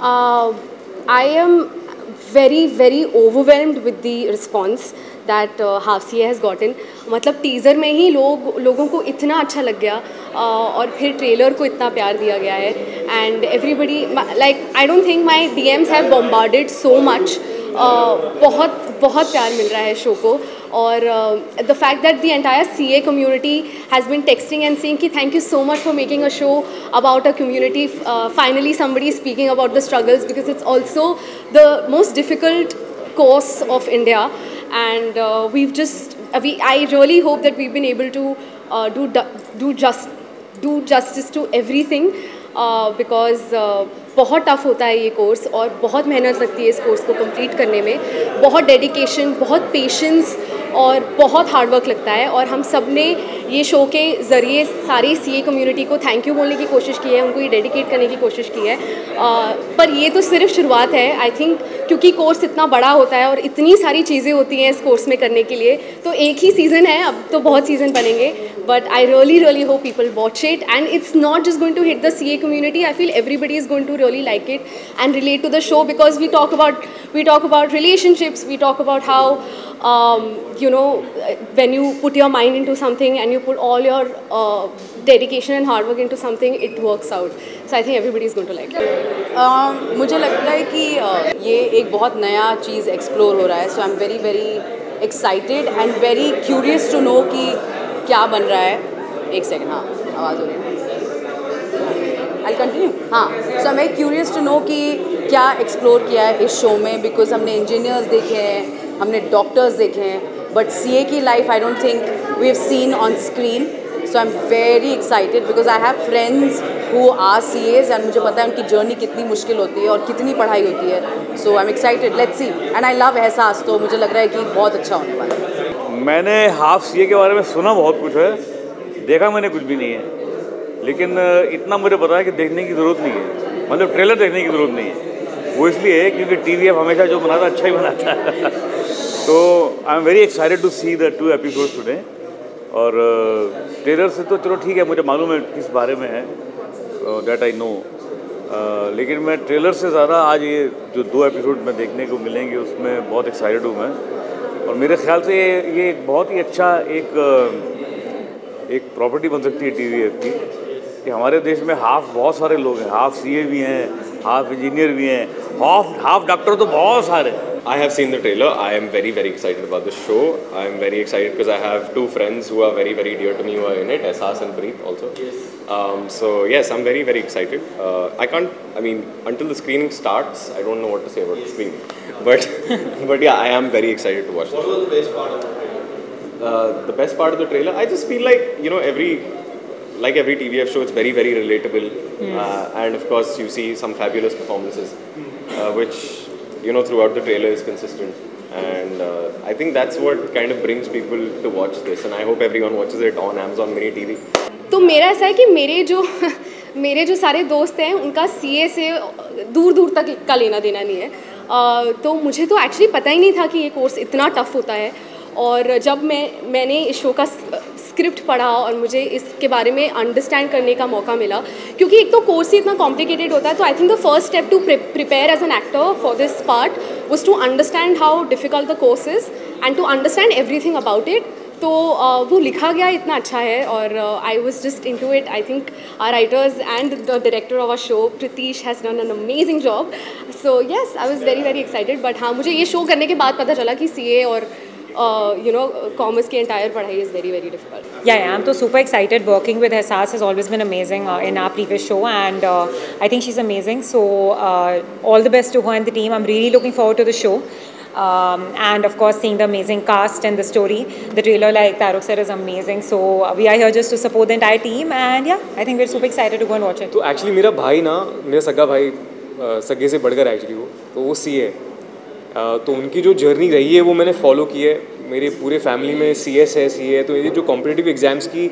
I am very overwhelmed with the response that half C has gotten. मतलब teaser में ही लोगों को इतना अच्छा लग गया और फिर ट्रेलर को इतना प्यार दिया गया है. And everybody like I don't think my DMs have bombarded so much. बहुत प्यार मिल रहा है शो को. और the fact that the entire CA community has been texting and saying कि thank you so much for making a show about a community. Finally somebody is speaking about the struggles, because it's also the most difficult course of India. And I really hope that we've been able to do justice to everything, because बहुत tough होता है ये course और बहुत मेहनत लगती है इस कोर्स को कंप्लीट करने में. बहुत डेडिकेशन, बहुत पेशेंस और बहुत हार्ड वर्क लगता है. और हम सब ने ये शो के ज़रिए सारी CA कम्युनिटी को थैंक यू बोलने की कोशिश की है, उनको ये डेडिकेट करने की कोशिश की है. पर ये तो सिर्फ शुरुआत है. आई थिंक क्योंकि कोर्स इतना बड़ा होता है और इतनी सारी चीज़ें होती हैं इस कोर्स में करने के लिए, तो एक ही सीज़न है, अब तो बहुत सीज़न बनेंगे. But I really hope people watch it. And it's not just going to hit the CA community. I feel everybody is going to really like it and relate to the show, because we talk about relationships, we talk about how when you put your mind into something and you put all your dedication and hard work into something, it works out. So I think everybody is going to like it. मुझे लगता है कि ये एक बहुत नया चीज़ explore हो रहा है. So I am very excited and very curious to know कि क्या बन रहा है. एक सेकेंड, हाँ आवाज़ हो रही है. I continue. हाँ, so I am curious to know कि क्या एक्सप्लोर किया है इस शो में, बिकॉज हमने इंजीनियर्स देखे हैं, हमने डॉक्टर्स देखे हैं, बट CA की life I don't think we have seen on screen. So I am very excited because I have friends who are CAs and मुझे पता है उनकी जर्नी कितनी मुश्किल होती है और कितनी पढ़ाई होती है. So I am excited, let's see. And I love एहसास, तो मुझे लग रहा है कि बहुत अच्छा होने वाला है. मैंने हाफ CA के बारे में सुना बहुत कुछ है, देखा मैंने कुछ भी नहीं है, लेकिन इतना मुझे पता है कि देखने की ज़रूरत नहीं है. मतलब ट्रेलर देखने की ज़रूरत नहीं है. वो इसलिए है क्योंकि TVF हमेशा जो बनाता अच्छा ही बनाता है. तो I am very excited to see the 2 episodes today. और ट्रेलर से तो चलो ठीक है, मुझे मालूम है किस बारे में है, दैट आई नो. लेकिन मैं ट्रेलर से ज़्यादा आज ये जो 2 episode में देखने को मिलेंगे उसमें बहुत एक्साइटेड हूँ मैं. और मेरे ख्याल से ये एक बहुत ही अच्छा एक प्रॉपर्टी बन सकती है TVF की, कि हमारे देश में बहुत सारे लोग हैं. हाफ CA भी हैं, हाफ इंजीनियर भी हैं, हाफ डॉक्टर तो बहुत सारे. I have seen the trailer. I am very excited about the show. I am very excited because I have 2 friends who are very dear to me who are in it, Ehsaas and Preet also. Yes. So yes, I'm very excited. Until the screening starts, I don't know what to say about the screening. But yeah, I am very excited to watch it. What was the best part of the trailer? The best part of the trailer, I just feel like, every TVF show, it's very relatable. And of course, you see some fabulous performances, which, throughout the trailer is consistent. And I think that's what kind of brings people to watch this. And I hope everyone watches it on Amazon Mini TV. तो मेरा ऐसा है कि मेरे जो सारे दोस्त हैं उनका CA से दूर तक का लेना देना नहीं है. तो मुझे तो एक्चुअली पता ही नहीं था कि ये कोर्स इतना टफ़ होता है. और जब मैंने इस शो का स्क्रिप्ट पढ़ा और मुझे इसके बारे में अंडरस्टैंड करने का मौका मिला, क्योंकि एक तो कोर्स ही इतना कॉम्प्लिकेटेड होता है, तो I think the first step to prepare as an actor for this part was to understand how difficult the course is and to understand everything about it. तो वो लिखा गया इतना अच्छा है और I was just into इट. I think our writers and the director of our show Preetish has done an amazing job. So yes, I was very excited. But हाँ, मुझे ये शो करने के बाद पता चला कि CA और commerce की entire पढ़ाई is very difficult. Yeah, I'm so super excited. Working with Ehsaas has always been amazing in our previous show, and I think she's amazing. So all the best to her and the team. I'm really looking forward to the show. And of course, seeing the amazing cast and the story. The trailer, like Taruk said, is amazing. So we are here just to support the entire team, and yeah, I think we're super excited to go and watch it. तो actually मेरा भाई ना, मेरा सगा भाई, सगे से बढ़कर actually वो CA है. तो उनकी जो जर्नी रही है वो मैंने फॉलो की है. मेरे पूरे फैमिली में CS है, CA है. तो ये जो कॉम्पिटिटिव एग्जाम्स की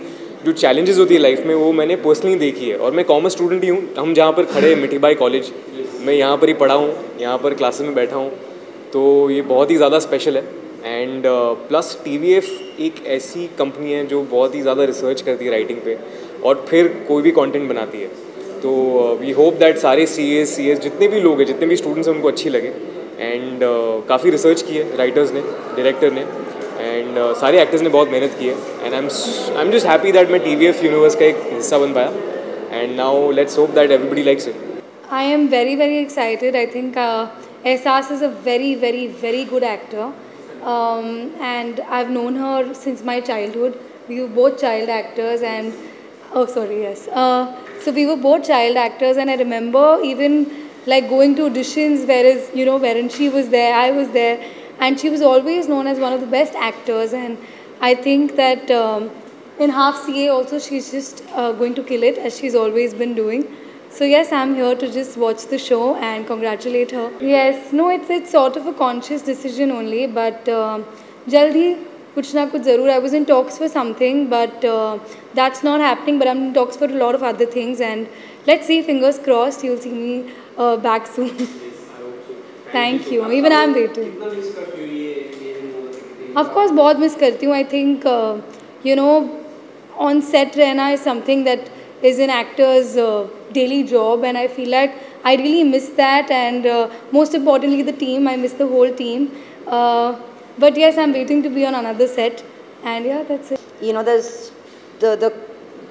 जो चैलेंजेस होती है लाइफ में, वो मैंने पर्सनली देखी है. और मैं कॉमर्स स्टूडेंट ही हूँ. हम जहाँ पर खड़े हैं मिठीबाई कॉलेज, मैं यहाँ पर ही पढ़ा हूँ, यहाँ पर क्लासेस में बैठा हूँ. तो ये बहुत ही ज़्यादा स्पेशल है. एंड प्लस TVF एक ऐसी कंपनी है जो बहुत ही ज़्यादा रिसर्च करती है राइटिंग पे और फिर कोई भी कंटेंट बनाती है. तो वी होप दैट सारे सी एस जितने भी लोग हैं, जितने भी स्टूडेंट्स हैं, उनको अच्छी लगे. एंड काफ़ी रिसर्च की है राइटर्स ने, डायरेक्टर ने, एंड सारे एक्टर्स ने बहुत मेहनत की है. And I am just happy that मैं TVF यूनिवर्स का एक हिस्सा बन पाया. And now let's hope that everybody likes it. I am very, very excited. I think Ehsaas is a very, very, very good actor. And I've known her since my childhood. We were both child actors and, oh sorry, yes. So we were both child actors, and I remember even like going to auditions wherein she was there, I was there, and she was always known as one of the best actors. And I think that in Half CA also she's just going to kill it, as she's always been doing. So yes, I'm here to just watch the show and congratulate her. Yes, no, it's sort of a conscious decision only, but जल्द ही कुछ ना कुछ ज़रूर. I was in talks for something, but that's not happening. But I'm in talks for a lot of other things, and let's see. Fingers crossed, you'll see me back soon. Thank you. Even I'm waiting. Of course, बहुत miss करती हूँ. I think on set रहना is something that is an actor's daily job, and I feel like I really miss that, and most importantly the team. I miss the whole team, but yes, I'm waiting to be on another set, and yeah, that's it. There's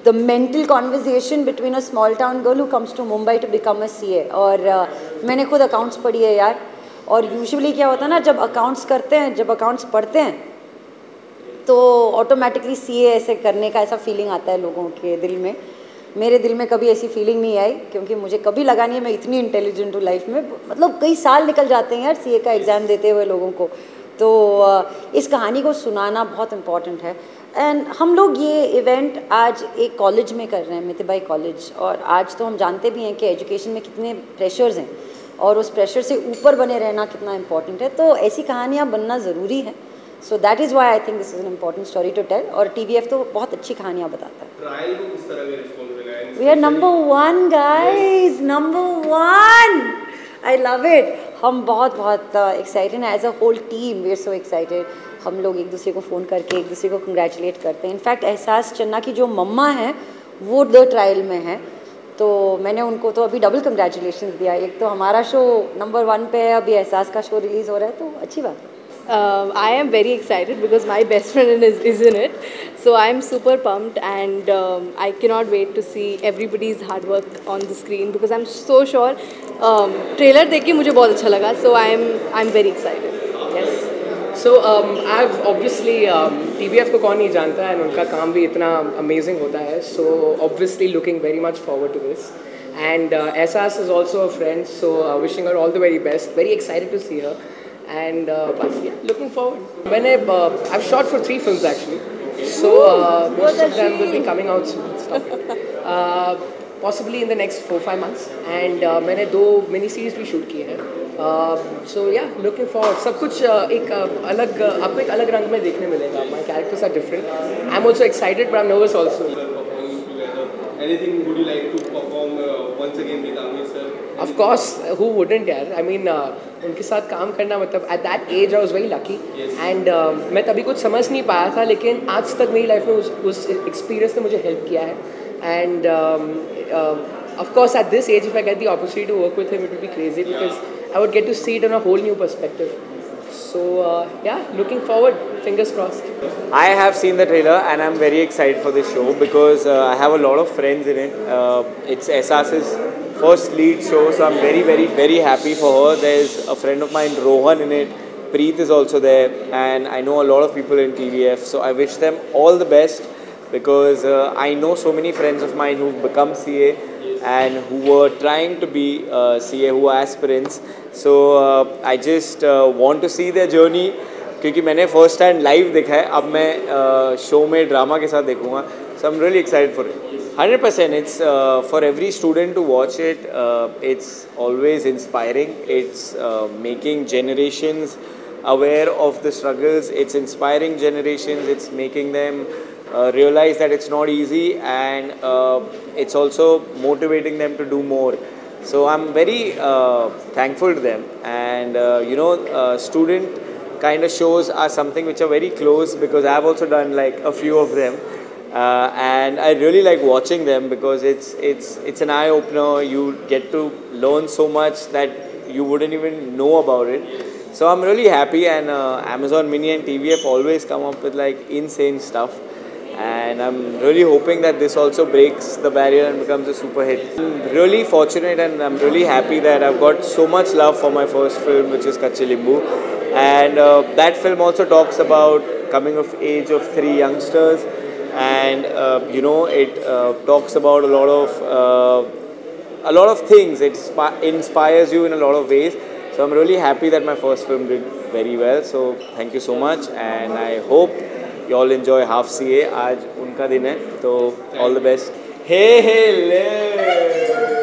the mental conversation between a small town girl who comes to Mumbai to become a CA. और मैंने खुद accounts पढ़ी है यार, और usually क्या होता है ना, जब अकाउंट्स करते हैं, जब अकाउंट्स पढ़ते हैं, तो ऑटोमेटिकली CA ऐसे करने का ऐसा फीलिंग आता है लोगों के दिल में. मेरे दिल में कभी ऐसी फीलिंग नहीं आई, क्योंकि मुझे कभी लगा नहीं है मैं इतनी इंटेलिजेंट हूँ लाइफ में. मतलब कई साल निकल जाते हैं यार CA का एग्ज़ाम देते हुए लोगों को. तो इस कहानी को सुनाना बहुत इम्पॉर्टेंट है. एंड हम लोग ये इवेंट आज एक कॉलेज में कर रहे हैं, मिथिबाई कॉलेज. और आज तो हम जानते भी हैं कि एजुकेशन में कितने प्रेशर्स हैं, और उस प्रेशर से ऊपर बने रहना कितना इम्पॉर्टेंट है. तो ऐसी कहानियाँ बनना ज़रूरी है. So that is why I think this is an important story to tell. और TVF तो बहुत अच्छी कहानियाँ बताता है. ट्रायल को किस तरह का रिस्पॉन्स मिला है? We are number one, guys. Number one. I love it. हम बहुत एक्साइटेड हैं. As a whole team we are so excited. हम लोग एक दूसरे को फ़ोन करके एक दूसरे को कंग्रेचुलेट करते हैं. इनफैक्ट एहसास चन्ना की जो मम्मा है वो द ट्रायल में है, तो मैंने उनको तो अभी डबल कंग्रेचुलेशन दिया. एक तो हमारा शो नंबर 1 पे है, अभी एहसास का शो रिलीज़ हो रहा है, तो अच्छी बात है. I am very excited because my best friend is in it, so I am super pumped, and I cannot wait to see everybody's hard work on the screen, because I'm so sure trailer देख के मुझे बहुत अच्छा लगा, so I'm very excited. Yes. So I've obviously TVF को कौन नहीं जानता है, and उनका काम भी इतना amazing होता है, so obviously looking very much forward to this. And Ehsaas is also a friend, so wishing her all the very best. Very excited to see her. And yeah, looking forward. I've shot for 3 films actually, so most of them will be coming out soon. Stop it. Possibly in the next 4-5 months. And मैंने 2 mini series भी shoot किए हैं. So yeah, looking forward. सब कुछ एक अलग आपको एक अलग रंग में देखने मिलेगा. My characters are different. I'm also excited, but I'm nervous also. Anything would you like to perform once again with Amir sir? Of course, who wouldn't यार? I mean, उनके साथ काम करना, मतलब at that age I was very lucky. Yes. And मैं तभी कुछ समझ नहीं पाया था, लेकिन आज तक मेरी लाइफ में उस एक्सपीरियंस ने मुझे हेल्प किया है. And of course at this age, if I get the opportunity to work with him, it would be crazy, because I would get to see it on a whole new perspective. So yeah, looking forward. Fingers crossed. I have seen the trailer and I'm very excited for this show, because I have a lot of friends in it. It's Ehsaas's first lead show, so I'm very happy for her. There's a friend of mine, Rohan, in it. Preet is also there, and I know a lot of people in TVF, so I wish them all the best, because I know so many friends of mine who've become CA and who were trying to be CA, who are aspirants. So I just want to see their journey, क्योंकि मैंने first hand live देखा है. अब मैं show में drama के साथ देखूँगा. So I am really excited for it. 100%. It's for every student to watch it. It's always inspiring. It's making generations aware of the struggles. It's inspiring generations. It's making them realize that it's not easy, and it's also motivating them to do more. So I'm very thankful to them. And student kind of shows are something which are very close, because I have also done like a few of them. and I really like watching them because it's an eye opener. You get to learn so much that you wouldn't even know about it. So I'm really happy, and Amazon Mini and TVF always come up with like insane stuff. And I'm really hoping that this also breaks the barrier and becomes a super hit. I'm really fortunate and I'm really happy that I've got so much love for my first film, which is Kache Limbu. And that film also talks about coming of age of 3 youngsters. And you know, it talks about a lot of things. It inspires you in a lot of ways. So I'm really happy that my first film did very well. So thank you so much, and I hope you all enjoy Half CA. आज उनका दिन है, तो all the best. Hey, hey,